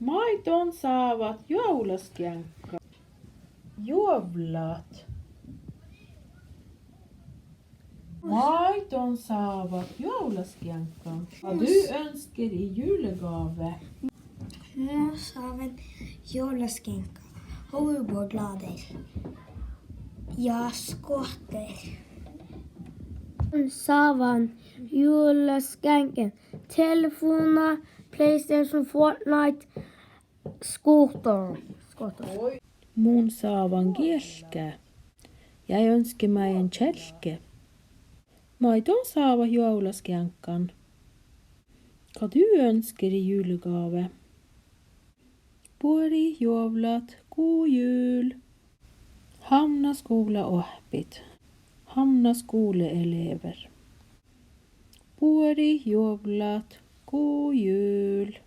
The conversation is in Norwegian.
Maitoon saavat jouluskänka. Juovlat. Maitoon saavat jouluskänka. Vad du önskar i julegave? Mås av en jouluskänka, hoverblader ja skotter. Saavan juuluskänken, telefoner, PlayStation, Fortnite, skoter. Mun saavan kielkä. Jag önskar mig en kälke. Maitoon saava jouluskänkan. Vad du önskar i julegave? Puori juovlat, god jul. Hamna skola oppit. Hamna skoleelever. Puori juovlat, god jul.